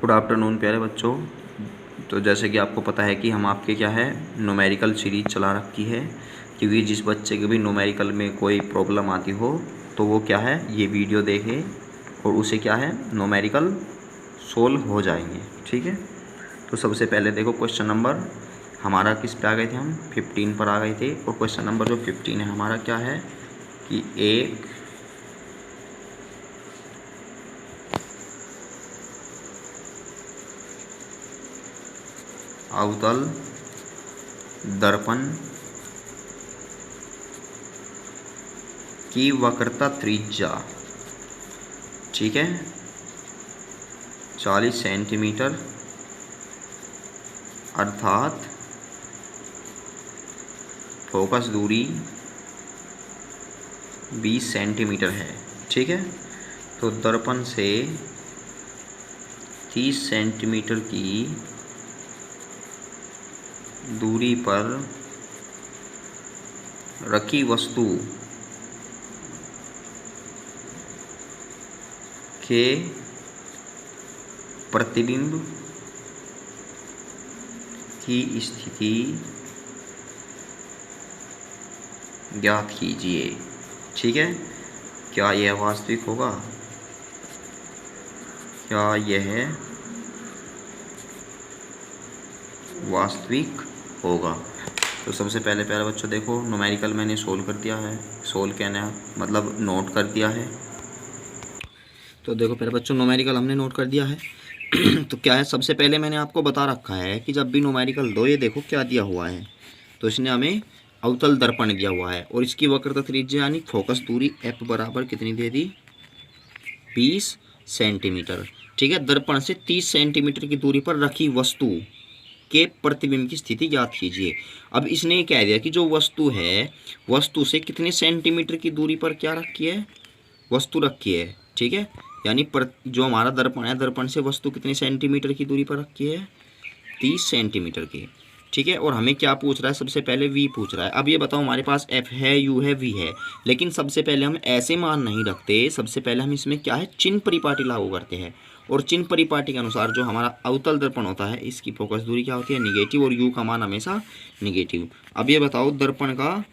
Good afternoon प्यारे बच्चों। तो जैसे कि आपको पता है कि हम आपके क्या है न्यूमेरिकल सीरीज चला रखी है, क्योंकि जिस बच्चे के भी न्यूमेरिकल में कोई प्रॉब्लम आती हो तो वो क्या है ये वीडियो देखे और उसे क्या है न्यूमेरिकल सोल्व हो जाएंगे। ठीक है, तो सबसे पहले देखो क्वेश्चन नंबर हमारा किस पे आ गए थे, हम 15 पर आ गए थे। और क्वेश्चन नंबर जो 15 है हमारा क्या है कि एक अवतल दर्पण की वक्रता त्रिज्या, ठीक है, 40 सेंटीमीटर अर्थात फोकस दूरी 20 सेंटीमीटर है। ठीक है, तो दर्पण से 30 सेंटीमीटर की दूरी पर रखी वस्तु के प्रतिबिंब की स्थिति ज्ञात कीजिए। ठीक है, क्या यह वास्तविक होगा, क्या यह वास्तविक होगा। तो सबसे पहले प्यारे बच्चों देखो न्यूमेरिकल मैंने सोल्व कर दिया है, सोल्व कहना मतलब नोट कर दिया है। तो देखो प्यारे बच्चों न्यूमेरिकल हमने नोट कर दिया है। तो क्या है, सबसे पहले मैंने आपको बता रखा है कि जब भी न्यूमेरिकल दो, ये देखो क्या दिया हुआ है, तो इसने हमें अवतल दर्पण दिया हुआ है और इसकी वक्रता त्रिज्या यानी फोकस दूरी एफ बराबर कितनी दे दी, 20 सेंटीमीटर। ठीक है, दर्पण से 30 सेंटीमीटर की दूरी पर रखी वस्तु के प्रतिबिंब की स्थिति ज्ञात कीजिए। अब इसने कह दिया कि जो वस्तु है, वस्तु से कितने सेंटीमीटर की दूरी पर क्या रखी है, वस्तु रखी है। ठीक है, यानी जो हमारा दर्पण है, दर्पण से वस्तु कितने सेंटीमीटर की दूरी पर रखी है, 30 सेंटीमीटर की। ठीक है, और हमें क्या पूछ रहा है, सबसे पहले v पूछ रहा है। अब ये बताओ हमारे पास f है, u है, v है, लेकिन सबसे पहले हम ऐसे मान नहीं रखते, सबसे पहले हम इसमें क्या है चिन्ह परिपाटी लागू करते हैं। और चिन्ह परिपाटी के अनुसार जो हमारा अवतल दर्पण होता है इसकी फोकस दूरी क्या होती है, निगेटिव, और u का मान हमेशा निगेटिव। अब ये बताओ दर्पण का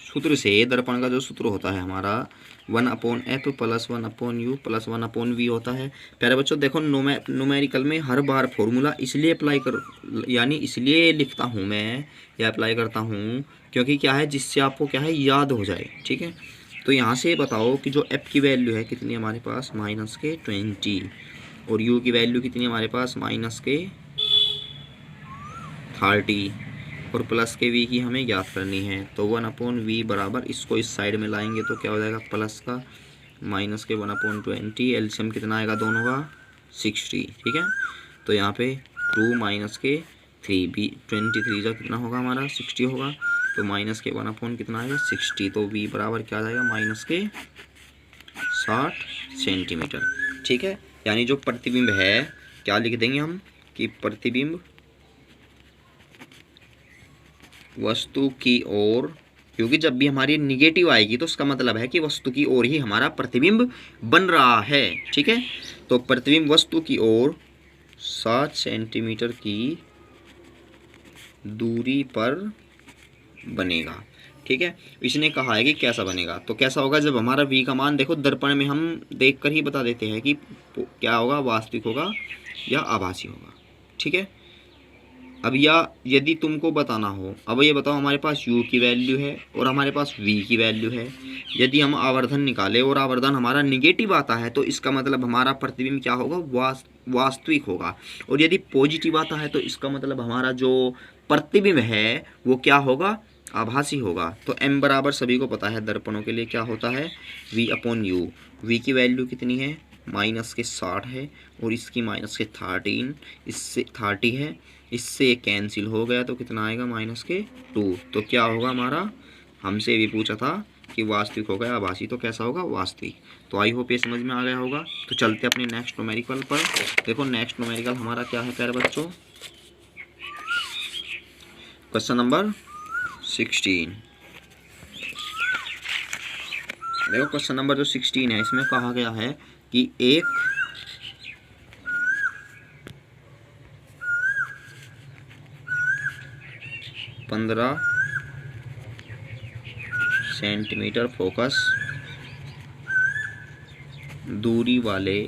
सूत्र से, दर्पण का जो सूत्र होता है हमारा 1/f plus 1/u plus 1/v होता है। प्यारे बच्चों देखो न्यूमेरिकल में हर बार फॉर्मूला इसलिए अप्लाई कर यानी इसलिए लिखता हूँ मैं या अप्लाई करता हूँ क्योंकि क्या है, जिससे आपको क्या है याद हो जाए। ठीक है, तो यहाँ से बताओ कि जो f की वैल्यू है कितनी हमारे पास, -20, और u की वैल्यू कितनी हमारे पास, -30, और प्लस के v की हमें ज्ञात करनी है। तो 1/v बराबर, इसको इस साइड में लाएंगे तो क्या हो जाएगा, प्लस का माइनस के 1/20, एलसीएम कितना आएगा दोनों का, 60। ठीक है, तो यहाँ पे 2 माइनस के 3, भी 23 का कितना होगा हमारा, 60 होगा, तो माइनस के 1/ कितना आएगा, 60, तो v बराबर क्या आ जाएगा, -60 सेंटीमीटर। ठीक है, यानी जो प्रतिबिंब है क्या लिख देंगे हम कि प्रतिबिंब वस्तु की ओर, क्योंकि जब भी हमारी निगेटिव आएगी तो उसका मतलब है कि वस्तु की ओर ही हमारा प्रतिबिंब बन रहा है। ठीक है, तो प्रतिबिंब वस्तु की ओर 7 सेंटीमीटर की दूरी पर बनेगा। ठीक है, इसने कहा है कि कैसा बनेगा, तो कैसा होगा, जब हमारा v का मान देखो दर्पण में हम देखकर ही बता देते हैं कि क्या होगा, वास्तविक होगा या आभासी होगा। ठीक है, अब या यदि तुमको बताना हो, अब ये बताओ हमारे पास u की वैल्यू है और हमारे पास v की वैल्यू है। यदि हम आवर्धन निकालें और आवर्धन हमारा निगेटिव आता है तो इसका मतलब हमारा प्रतिबिंब क्या होगा, वास्तविक होगा। और यदि पॉजिटिव आता है तो इसका मतलब हमारा जो प्रतिबिंब है वो क्या होगा, आभासी होगा। तो m बराबर सभी को पता है दर्पणों के लिए क्या होता है, v/u। v की वैल्यू कितनी है, -60 है, और इसकी -13, इससे 30 है, इससे कैंसिल हो गया तो कितना आएगा, -2। तो क्या होगा हमारा, हमसे भी पूछा था कि वास्तविक होगा या आभासी, तो कैसा होगा, वास्तविक। तो आई होप ये समझ में आ गया होगा। तो चलते अपने नेक्स्ट न्यूमेरिकल पर। देखो नेक्स्ट न्यूमेरिकल हमारा क्या है प्यारे बच्चों, क्वेश्चन नंबर 16। देखो क्वेश्चन नंबर जो 16 है इसमें कहा गया है कि एक पंद्रह सेंटीमीटर फोकस दूरी वाले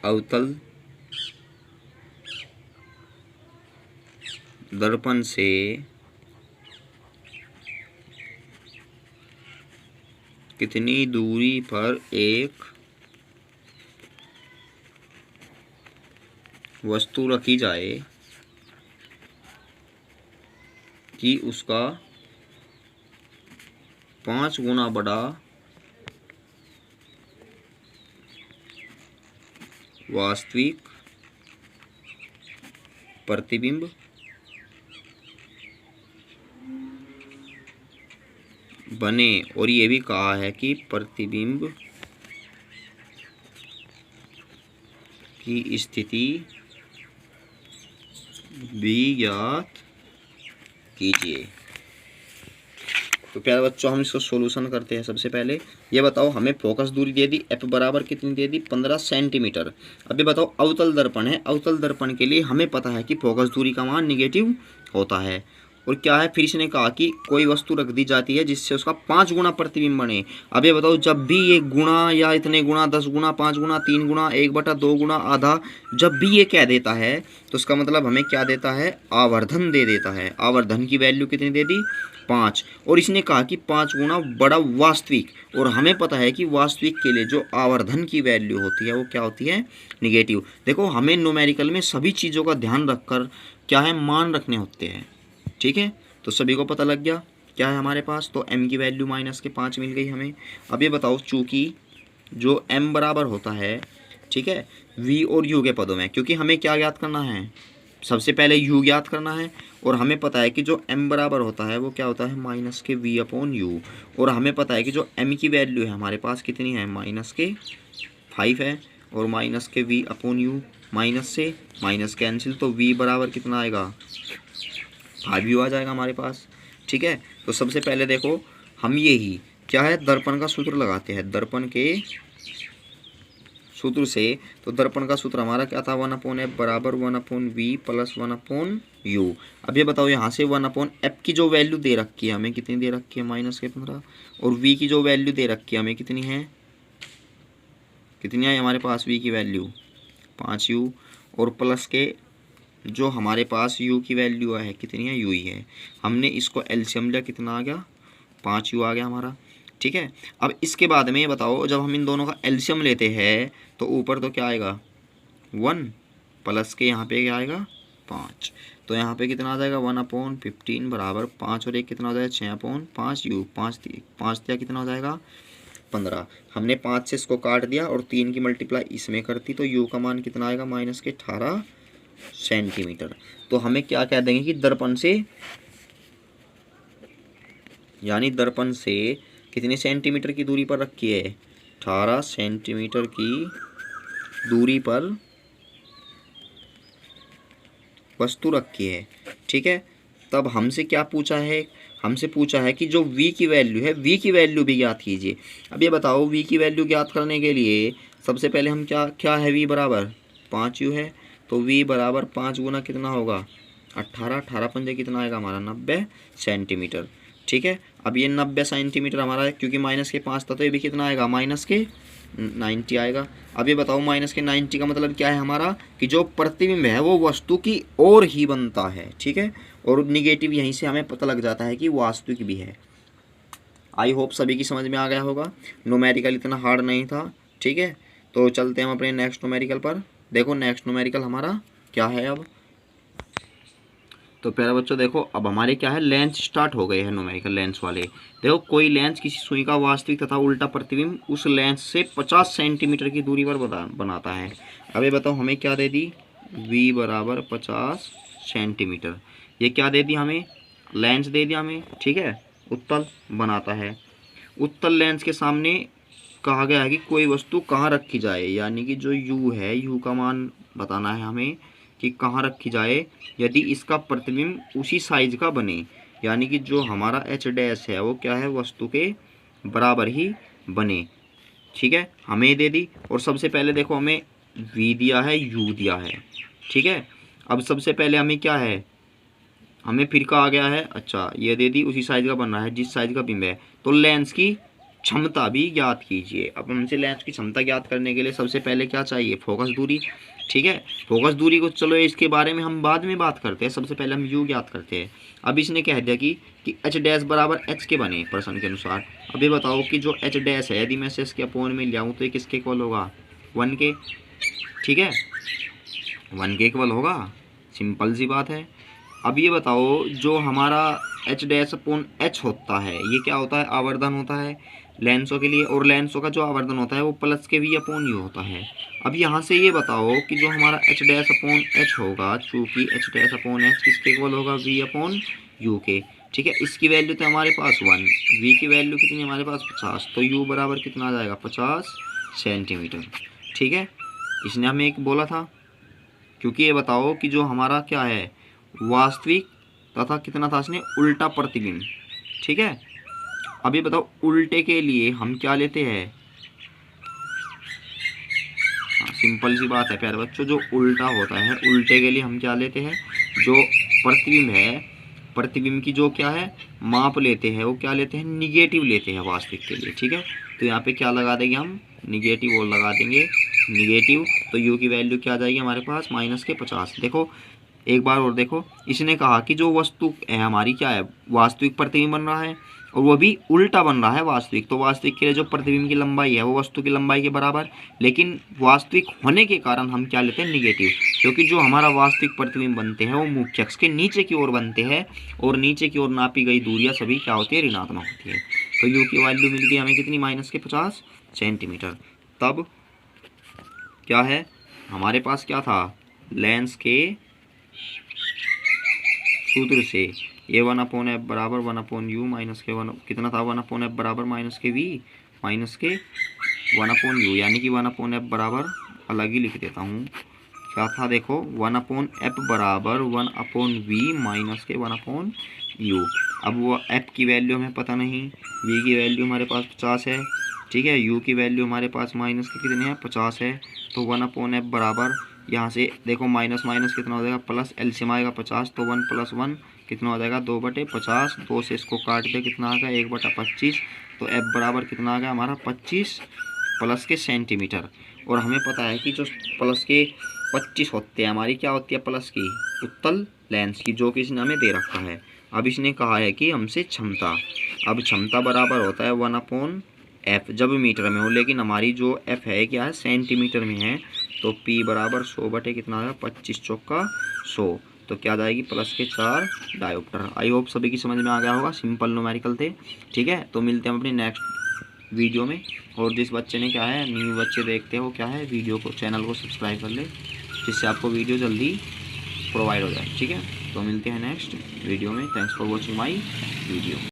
अवतल दर्पण से कितनी दूरी पर एक वस्तु रखी जाए कि उसका 5 गुना बड़ा वास्तविक प्रतिबिंब बने। और ये भी कहा है कि प्रतिबिंब की स्थिति भी ज्ञात कीजिए। तो प्यारे बच्चों, हम इसको सॉल्यूशन करते हैं। सबसे पहले ये बताओ, हमें फोकस दूरी दे दी एफ बराबर कितनी दे दी 15 सेंटीमीटर। अब ये बताओ, अवतल दर्पण है, अवतल दर्पण के लिए हमें पता है कि फोकस दूरी का मान निगेटिव होता है। और क्या है, फिर इसने कहा कि कोई वस्तु रख दी जाती है जिससे उसका 5 गुना प्रतिबिंब बने। अब ये बताओ, जब भी ये गुणा या इतने गुणा, 10 गुणा, 5 गुणा, 3 गुणा, 1/2 गुणा, आधा, जब भी ये क्या देता है तो उसका मतलब हमें क्या देता है, आवर्धन दे देता है। आवर्धन की वैल्यू कितनी दे दी, 5। और इसने कहा कि 5 गुना बड़ा वास्तविक, और हमें पता है कि वास्तविक के लिए जो आवर्धन की वैल्यू होती है वो क्या होती है, निगेटिव। देखो, हमें न्यूमेरिकल में सभी चीज़ों का ध्यान रखकर क्या है, मान रखने होते हैं। ठीक है, तो सभी को पता लग गया क्या है हमारे पास। तो m की वैल्यू -5 मिल गई हमें। अब ये बताओ, चूंकि जो m बराबर होता है, ठीक है, v और u के पदों में, क्योंकि हमें क्या ज्ञात करना है, सबसे पहले u ज्ञात करना है। और हमें पता है कि जो m बराबर होता है वो क्या होता है, -v/u। और हमें पता है कि जो m की वैल्यू है हमारे पास कितनी है, -5 है। और -v/u, माइनस से माइनस कैंसिल, तो v बराबर कितना आएगा, 5u आ जाएगा हमारे पास। ठीक है, तो सबसे पहले देखो, हम यही क्या है, दर्पण का सूत्र लगाते हैं। दर्पण के सूत्र से, तो दर्पण का सूत्र हमारा क्या था, 1/f बराबर 1/v प्लस 1/u। अब ये बताओ, यहाँ से 1/f की जो वैल्यू दे रखी है हमें, कितनी दे रखी है, -15। और v की जो वैल्यू दे रखी है हमें कितनी है, कितनी आई हमारे पास, v की वैल्यू 5u। और प्लस के जो हमारे पास u की वैल्यू है कितनी है, u ही है। हमने इसको एलसीएम लिया, कितना आ गया, 5u आ गया हमारा। ठीक है, अब इसके बाद में ये बताओ, जब हम इन दोनों का एलसीएम लेते हैं तो ऊपर तो क्या आएगा, 1, प्लस के यहाँ पे क्या आएगा, 5। तो यहाँ पे कितना आ जाएगा, 1/15 बराबर 5 और 1 कितना हो जाएगा, 6/5u। 5 दिया कितना हो जाएगा, 15। हमने 5 से इसको काट दिया और 3 की मल्टीप्लाई इसमें करती, तो u का मान कितना आएगा, -18 सेंटीमीटर। तो हमें क्या कह देंगे कि दर्पण से, यानी दर्पण से कितने सेंटीमीटर की दूरी पर रखी है, 18 सेंटीमीटर की दूरी पर वस्तु रखी है। ठीक है, तब हमसे क्या पूछा है, हमसे पूछा है कि जो v की वैल्यू है, v की वैल्यू भी ज्ञात कीजिए। अब ये बताओ, v की वैल्यू ज्ञात करने के लिए सबसे पहले हम क्या है, v बराबर 5u है। तो v बराबर 5 गुना कितना होगा, 18 पंजे कितना आएगा हमारा, 90 सेंटीमीटर। ठीक है, अब ये 90 सेंटीमीटर हमारा है, क्योंकि -5 था तो ये भी कितना आएगा, -90 आएगा। अब ये बताओ, -90 का मतलब क्या है हमारा, कि जो प्रतिबिंब है वो वस्तु की ओर ही बनता है। ठीक है, और निगेटिव यहीं से हमें पता लग जाता है कि वास्तविक भी है। आई होप सभी की समझ में आ गया होगा, न्यूमेरिकल इतना हार्ड नहीं था। ठीक है, तो चलते हैं हम अपने नेक्स्ट न्यूमेरिकल पर। देखो, नेक्स्ट न्यूमेरिकल हमारा क्या है अब। तो प्यारे बच्चों देखो, अब हमारे क्या है, लेंस स्टार्ट हो गए हैं, न्यूमेरिकल लेंस वाले। देखो, कोई लेंस किसी सुई का वास्तविक तथा उल्टा प्रतिबिंब उस लेंस से 50 सेंटीमीटर की दूरी पर बनाता है। अब ये बताओ, हमें क्या दे दी, v बराबर 50 सेंटीमीटर। ये क्या दे दी हमें, लेंस दे दिया हमें। ठीक है, उत्तल बनाता है। उत्तल लेंस के सामने कहा गया है कि कोई वस्तु कहाँ रखी जाए, यानी कि जो u है, u का मान बताना है हमें कि कहाँ रखी जाए यदि इसका प्रतिबिंब उसी साइज का बने। यानी कि जो हमारा एच डैश है वो क्या है, वस्तु के बराबर ही बने। ठीक है, हमें ये दे दी, और सबसे पहले देखो हमें v दिया है, u दिया है। ठीक है, अब सबसे पहले हमें क्या है, हमें फिर का आ गया है, अच्छा ये दे दी, उसी साइज का बन रहा है जिस साइज का बिंब है। तो लेंस की क्षमता भी ज्ञात कीजिए। अब हमसे लेंस की क्षमता ज्ञात करने के लिए सबसे पहले क्या चाहिए, फोकस दूरी। ठीक है, फोकस दूरी को चलो इसके बारे में हम बाद में बात करते हैं, सबसे पहले हम u ज्ञात करते हैं। अब इसने कह दिया कि एच डैश बराबर एच के बने प्रश्न के अनुसार। अब ये बताओ कि जो एच डैश है यदि मैं से इसके अपोन में ले आऊँ तो ये किसके इक्वल होगा, 1 के। ठीक है, 1 के इक्वल होगा, सिंपल सी बात है। अब ये बताओ जो हमारा एच डैश अपॉन एच होता है ये क्या होता है, आवर्धन होता है लेंसों के लिए, और लेंसों का जो आवर्धन होता है वो प्लस के v अपॉन यू होता है। अब यहाँ से ये बताओ कि जो हमारा एच डैश अपॉन एच होगा, चूँकि एच डैश अपॉन एच किसके इक्वल होगा, v अपॉन यू के। ठीक है, इसकी वैल्यू तो हमारे पास 1, v की वैल्यू कितनी हमारे पास 50, तो u बराबर कितना आ जाएगा, 50 सेंटीमीटर। ठीक है, इसने हमें एक बोला था, क्योंकि ये बताओ कि जो हमारा क्या है वास्तविक तथा कितना था इसने, उल्टा प्रतिबिंब। ठीक है, अब ये बताओ उल्टे के लिए हम क्या लेते हैं, हाँ सिंपल सी बात है प्यारे बच्चों, जो उल्टा होता है उल्टे के लिए हम क्या लेते हैं, जो प्रतिबिंब है, प्रतिबिंब की जो क्या है माप लेते हैं वो क्या लेते हैं, निगेटिव लेते हैं वास्तविक के लिए। ठीक है, तो यहाँ पे क्या लगा देंगे हम, निगेटिव और लगा देंगे, निगेटिव। तो u की वैल्यू क्या आ जाएगी हमारे पास, माइनस के 50। देखो एक बार और देखो, इसने कहा कि जो वस्तु है हमारी क्या है, वास्तविक प्रतिबिंब बन रहा है और वो भी उल्टा बन रहा है वास्तविक। तो वास्तविक के लिए जो प्रतिबिंब की लंबाई है वो वस्तु की लंबाई के बराबर, लेकिन वास्तविक होने के कारण हम क्या लेते हैं, निगेटिव, क्योंकि जो हमारा वास्तविक प्रतिबिंब बनते हैं वो मुख्य अक्ष के नीचे की ओर बनते हैं, और नीचे की ओर नापी गई दूरियां सभी क्या होती है, ऋणात्मक होती है। तो u की वैल्यू मिल गई हमें कितनी, माइनस के 50 सेंटीमीटर। तब क्या है हमारे पास, क्या था, लेंस के सूत्र से ये 1/f बराबर 1/u माइनस के 1 कितना था, 1/f बराबर माइनस के v माइनस के 1/u, यानी कि 1/f बराबर अलग ही लिख देता हूँ, क्या था देखो, 1/f बराबर 1/v माइनस के 1/u। अब वो f की वैल्यू हमें पता नहीं, v की वैल्यू हमारे पास 50 है। ठीक है, u की वैल्यू हमारे पास माइनस के कितने हैं, 50 है। तो 1/f बराबर, यहाँ से देखो माइनस माइनस कितना हो जाएगा, प्लस, एलसीएम आएगा 50, तो 1 + 1 कितना हो जाएगा, 2/50। 2 से इसको काट दे, कितना आ गया, 1/25। तो f बराबर कितना आ गया हमारा, 25 प्लस के सेंटीमीटर। और हमें पता है कि जो प्लस के 25 होते हैं हमारी क्या होती है, प्लस की उत्तल लेंस की, जो कि इसने हमें दे रखा है। अब इसने कहा है कि हमसे क्षमता, अब क्षमता बराबर होता है 1/f जब मीटर में हो, लेकिन हमारी जो f है क्या है, सेंटीमीटर में है। तो p बराबर 100 कितना आएगा, 25 चौका 100, तो क्या आ जाएगी, प्लस के 4 डायोप्टर। आई होप सभी की समझ में आ गया होगा, सिंपल न्यूमेरिकल थे। ठीक है, तो मिलते हैं अपनी नेक्स्ट वीडियो में। और जिस बच्चे ने क्या है, न्यू बच्चे देखते हो क्या है, वीडियो को, चैनल को सब्सक्राइब कर ले, जिससे आपको वीडियो जल्दी प्रोवाइड हो जाए। ठीक है, तो मिलते हैं नेक्स्ट वीडियो में। Thanks for watching my video.